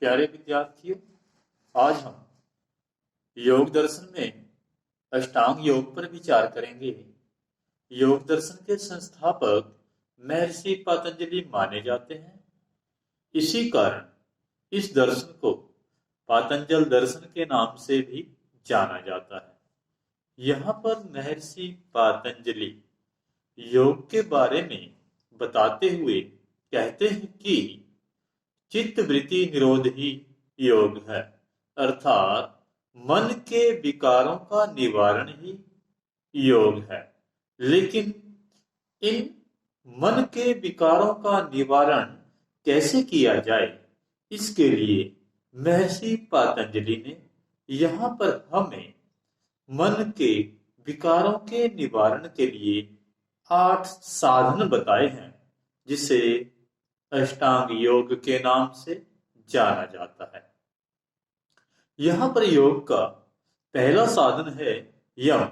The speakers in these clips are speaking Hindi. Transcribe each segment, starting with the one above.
प्यारे विद्यार्थियों, आज हम योग दर्शन में अष्टांग योग पर विचार करेंगे। योग दर्शन के संस्थापक महर्षि पतंजलि माने जाते हैं। इसी कारण इस दर्शन को पातंजल दर्शन के नाम से भी जाना जाता है। यहाँ पर महर्षि पतंजलि योग के बारे में बताते हुए कहते हैं कि चित्त वृत्ति निरोध ही योग है, अर्थात मन के विकारों का निवारण ही योग है। लेकिन इन मन के विकारों का निवारण कैसे किया जाए, इसके लिए महर्षि पतंजलि ने यहाँ पर हमें मन के विकारों के निवारण के लिए 8 साधन बताए हैं, जिसे अष्टांग योग के नाम से जाना जाता है। यहाँ पर योग का पहला साधन है यम।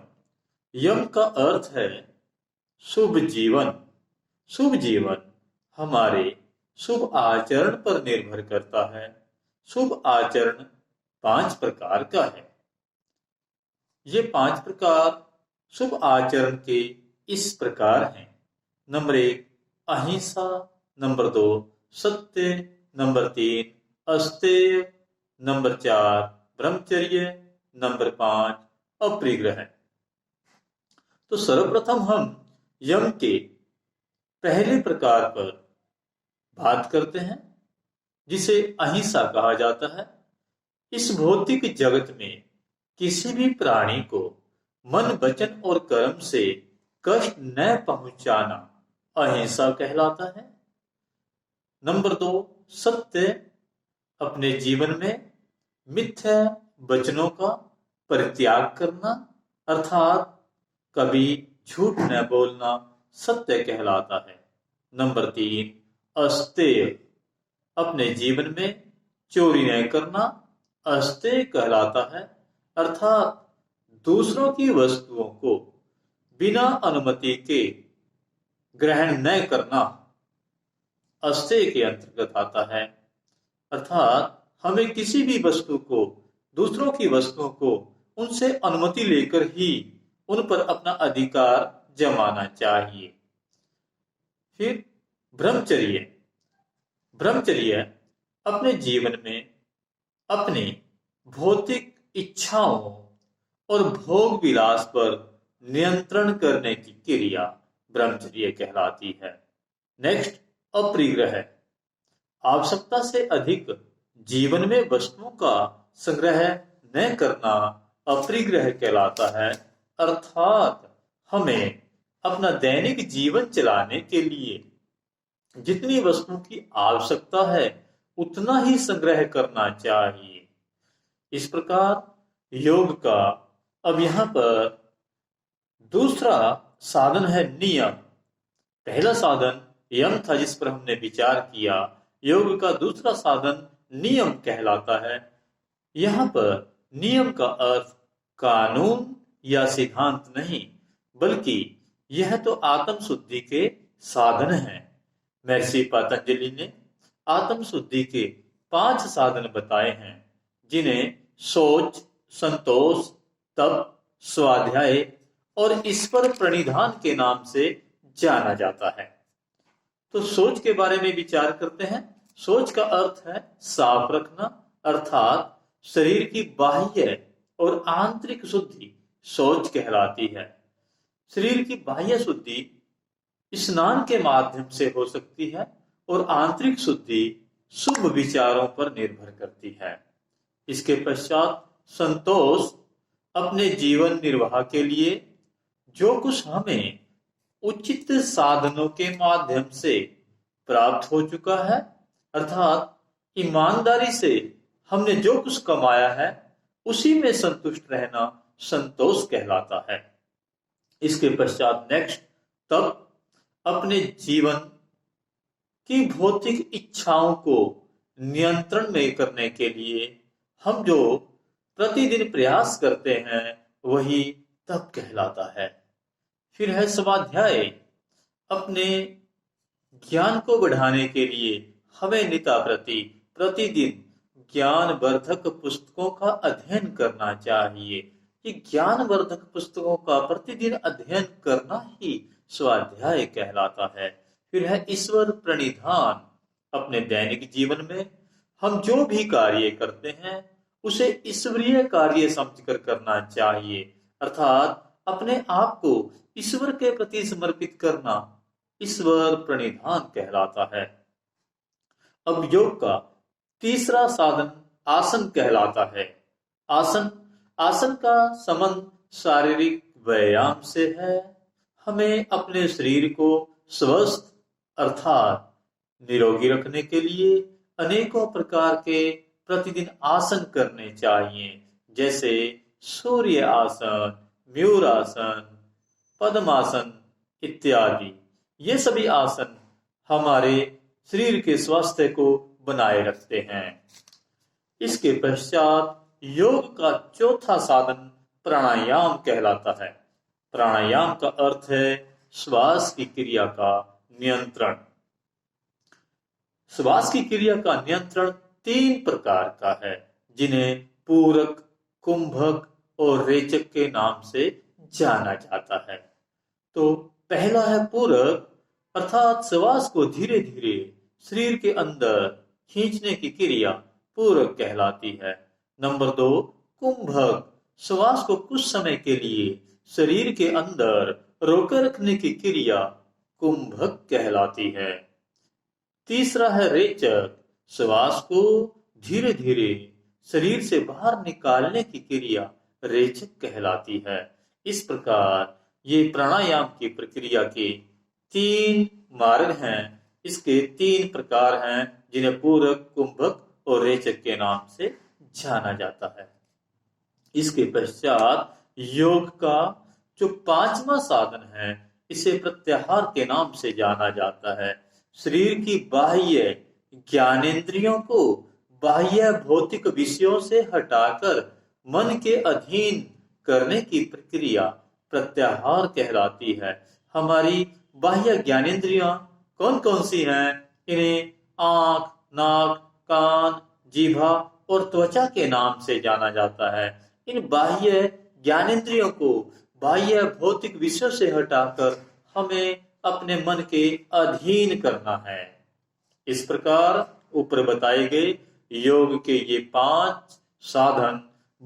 यम का अर्थ है शुभ जीवन। शुभ जीवन हमारे शुभ आचरण पर निर्भर करता है। शुभ आचरण 5 प्रकार का है। ये 5 प्रकार शुभ आचरण के इस प्रकार हैं। नंबर 1 अहिंसा, नंबर 2 सत्य, नंबर 3 अस्तेय, नंबर 4 ब्रह्मचर्य, नंबर 5 अपरिग्रह। तो सर्वप्रथम हम यम के पहले प्रकार पर बात करते हैं, जिसे अहिंसा कहा जाता है। इस भौतिक जगत में किसी भी प्राणी को मन, वचन और कर्म से कष्ट न पहुंचाना अहिंसा कहलाता है। नंबर 2 सत्य, अपने जीवन में मिथ्या वचनों का परित्याग करना, अर्थात कभी झूठ न बोलना सत्य कहलाता है। नंबर 3 अस्तेय, अपने जीवन में चोरी न करना अस्तेय कहलाता है, अर्थात दूसरों की वस्तुओं को बिना अनुमति के ग्रहण न करना अस्तेय के अंतर्गत आता है। अर्थात हमें किसी भी वस्तु को, दूसरों की वस्तुओं को उनसे अनुमति लेकर ही उन पर अपना अधिकार जमाना चाहिए। फिर ब्रह्मचर्य। ब्रह्मचर्य अपने जीवन में अपनी भौतिक इच्छाओं और भोग विलास पर नियंत्रण करने की क्रिया ब्रह्मचर्य कहलाती है। नेक्स्ट अपरिग्रह। आवश्यकता से अधिक जीवन में वस्तुओं का संग्रह न करना अपरिग्रह कहलाता है, अर्थात हमें अपना दैनिक जीवन चलाने के लिए जितनी वस्तुओं की आवश्यकता है उतना ही संग्रह करना चाहिए। इस प्रकार योग का अब यहाँ पर दूसरा साधन है नियम। पहला साधन यम था, जिस पर हमने विचार किया। योग का दूसरा साधन नियम कहलाता है। यहाँ पर नियम का अर्थ कानून या सिद्धांत नहीं, बल्कि यह तो आत्म शुद्धि के साधन हैं। महर्षि पतंजलि ने आत्म शुद्धि के 5 साधन बताए हैं, जिन्हें सोच, संतोष, तप, स्वाध्याय और ईश्वर प्रणिधान के नाम से जाना जाता है। तो सोच के बारे में विचार करते हैं। सोच का अर्थ है साफ रखना, अर्थात शरीर की बाह्य और आंतरिक शुद्धि सोच कहलाती है। शरीर की बाह्य शुद्धि स्नान के माध्यम से हो सकती है और आंतरिक शुद्धि शुभ विचारों पर निर्भर करती है। इसके पश्चात संतोष, अपने जीवन निर्वाह के लिए जो कुछ हमें उचित साधनों के माध्यम से प्राप्त हो चुका है, अर्थात ईमानदारी से हमने जो कुछ कमाया है उसी में संतुष्ट रहना संतोष कहलाता है। इसके पश्चात नेक्स्ट तप, अपने जीवन की भौतिक इच्छाओं को नियंत्रण में करने के लिए हम जो प्रतिदिन प्रयास करते हैं वही तप कहलाता है। फिर है स्वाध्याय, अपने ज्ञान को बढ़ाने के लिए हमें निता प्रति प्रतिदिन ज्ञानवर्धक पुस्तकों का अध्ययन करना चाहिए। ये ज्ञानवर्धक पुस्तकों का प्रतिदिन अध्ययन करना ही स्वाध्याय कहलाता है। फिर है ईश्वर प्रणिधान। अपने दैनिक जीवन में हम जो भी कार्य करते हैं उसे ईश्वरीय कार्य समझकर करना चाहिए, अर्थात अपने आप को ईश्वर के प्रति समर्पित करना ईश्वर प्रणिधान कहलाता है। अब योग का तीसरा साधन आसन कहलाता है। आसन आसन का संबंध शारीरिक व्यायाम से है। हमें अपने शरीर को स्वस्थ अर्थात निरोगी रखने के लिए अनेकों प्रकार के प्रतिदिन आसन करने चाहिए, जैसे सूर्य आसन, मयूर आसन, पद्मासन इत्यादि। ये सभी आसन हमारे शरीर के स्वास्थ्य को बनाए रखते हैं। इसके पश्चात योग का चौथा साधन प्राणायाम कहलाता है। प्राणायाम का अर्थ है श्वास की क्रिया का नियंत्रण। श्वास की क्रिया का नियंत्रण 3 प्रकार का है, जिन्हें पूरक, कुंभक और रेचक के नाम से जाना जाता है। तो पहला है पूरक, अर्थात श्वास को धीरे धीरे शरीर के अंदर खींचने की क्रिया पूरक कहलाती है। नंबर 2 कुंभक, श्वास को कुछ समय के लिए शरीर के अंदर रोके रखने की क्रिया कुंभक कहलाती है। तीसरा है रेचक, श्वास को धीरे धीरे शरीर से बाहर निकालने की क्रिया रेचक कहलाती है। इस प्रकार ये प्राणायाम की प्रक्रिया के 3 मार्ग हैं। इसके 3 प्रकार हैं, जिन्हें पूरक, कुंभक और रेचक के नाम से जाना जाता है। इसके पश्चात योग का जो 5वां साधन है, इसे प्रत्याहार के नाम से जाना जाता है। शरीर की बाह्य ज्ञानेंद्रियों को बाह्य भौतिक विषयों से हटाकर मन के अधीन करने की प्रक्रिया प्रत्याहार कहलाती है। हमारी बाह्य ज्ञानेंद्रियां कौन कौन सी हैं? इन्हें आंख, नाक, कान, जीभा और त्वचा के नाम से जाना जाता है। इन बाह्य ज्ञानेंद्रियों को बाह्य भौतिक विषयों से हटाकर हमें अपने मन के अधीन करना है। इस प्रकार ऊपर बताए गए योग के ये 5 साधन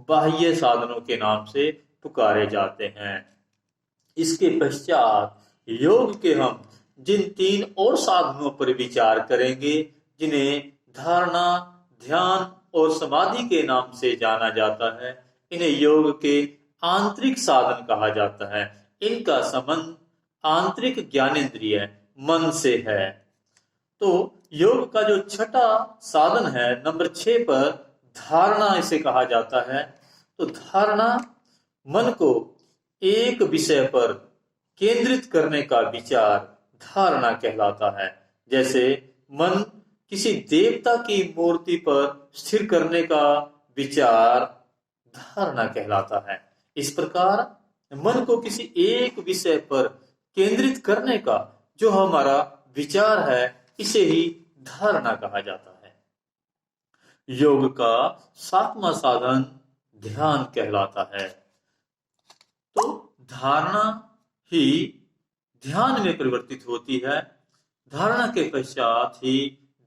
बाह्य साधनों के नाम से पुकारे जाते हैं। इसके पश्चात योग के हम जिन 3 और साधनों पर विचार करेंगे, जिन्हें धारणा, ध्यान और समाधि के नाम से जाना जाता है, इन्हें योग के आंतरिक साधन कहा जाता है। इनका संबंध आंतरिक ज्ञानेंद्रिय मन से है। तो योग का जो छठा साधन है, नंबर 6 पर धारणा इसे कहा जाता है। तो धारणा मन को एक विषय पर केंद्रित करने का विचार धारणा कहलाता है। जैसे मन किसी देवता की मूर्ति पर स्थिर करने का विचार धारणा कहलाता है। इस प्रकार मन को किसी एक विषय पर केंद्रित करने का जो हमारा विचार है, इसे ही धारणा कहा जाता है। योग का 7वां साधन ध्यान कहलाता है। तो धारणा ही ध्यान में परिवर्तित होती है। धारणा के पश्चात ही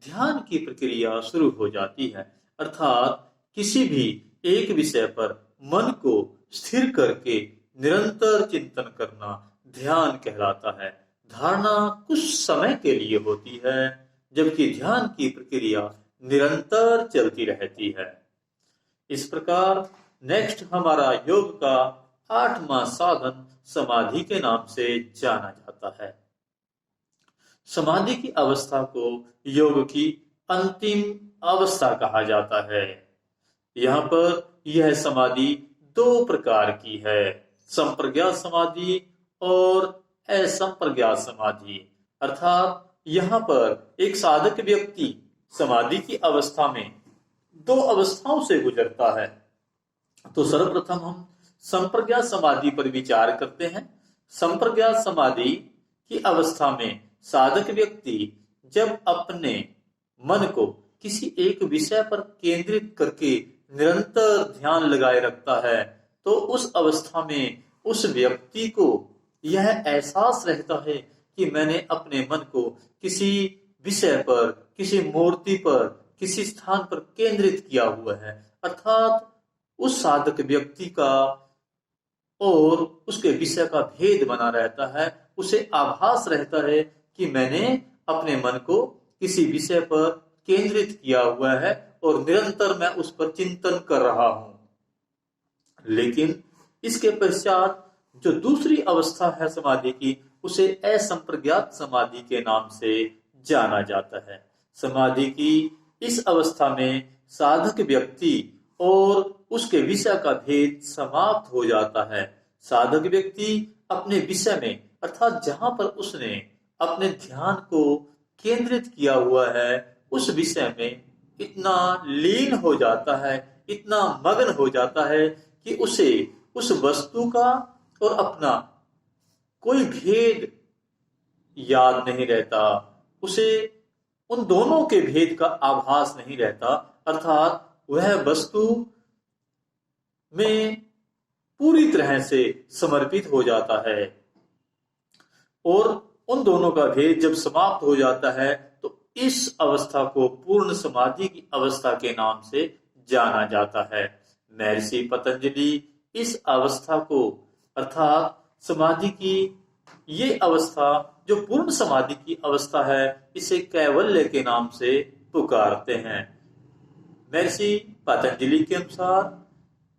ध्यान की प्रक्रिया शुरू हो जाती है, अर्थात किसी भी एक विषय पर मन को स्थिर करके निरंतर चिंतन करना ध्यान कहलाता है। धारणा कुछ समय के लिए होती है, जबकि ध्यान की प्रक्रिया निरंतर चलती रहती है। इस प्रकार नेक्स्ट हमारा योग का 8वां साधन समाधि के नाम से जाना जाता है। समाधि की अवस्था को योग की अंतिम अवस्था कहा जाता है। यहाँ पर यह समाधि 2 प्रकार की है, संप्रज्ञात समाधि और असंप्रज्ञात समाधि। अर्थात यहाँ पर एक साधक व्यक्ति समाधि की अवस्था में 2 अवस्थाओं से गुजरता है। तो सर्वप्रथम हम संप्रज्ञात समाधि पर विचार करते हैं। संप्रज्ञात समाधि की अवस्था में साधक व्यक्ति जब अपने मन को किसी एक विषय पर केंद्रित करके निरंतर ध्यान लगाए रखता है, तो उस अवस्था में उस व्यक्ति को यह एहसास रहता है कि मैंने अपने मन को किसी विषय पर, किसी मूर्ति पर, किसी स्थान पर केंद्रित किया हुआ है। अर्थात उस साधक व्यक्ति का और उसके विषय का भेद बना रहता है। उसे आभास रहता है कि मैंने अपने मन को किसी विषय पर केंद्रित किया हुआ है और निरंतर मैं उस पर चिंतन कर रहा हूं। लेकिन इसके पश्चात जो दूसरी अवस्था है समाधि की, उसे असंप्रज्ञात समाधि के नाम से जाना जाता है। समाधि की इस अवस्था में साधक व्यक्ति और उसके विषय का भेद समाप्त हो जाता है। साधक व्यक्ति अपने विषय में, अर्थात जहां पर उसने अपने ध्यान को केंद्रित किया हुआ है, उस विषय में इतना लीन हो जाता है, इतना मग्न हो जाता है कि उसे उस वस्तु का और अपना कोई भेद याद नहीं रहता, उसे उन दोनों के भेद का आभास नहीं रहता। अर्थात वह वस्तु में पूरी तरह से समर्पित हो जाता है और उन दोनों का भेद जब समाप्त हो जाता है तो इस अवस्था को पूर्ण समाधि की अवस्था के नाम से जाना जाता है। महर्षि पतंजलि इस अवस्था को, अर्थात समाधि की ये अवस्था जो पूर्ण समाधि की अवस्था है, इसे कैवल्य के नाम से पुकारते हैं। महर्षि पतंजलि के अनुसार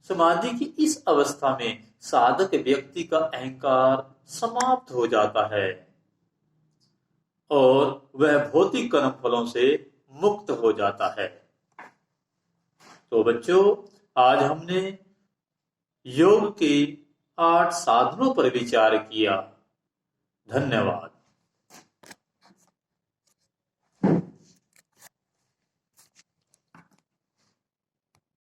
समाधि की इस अवस्था में साधक व्यक्ति का अहंकार समाप्त हो जाता है और वह भौतिक कर्म फलों से मुक्त हो जाता है। तो बच्चों, आज हमने योग के 8 साधनों पर विचार किया। धन्यवाद।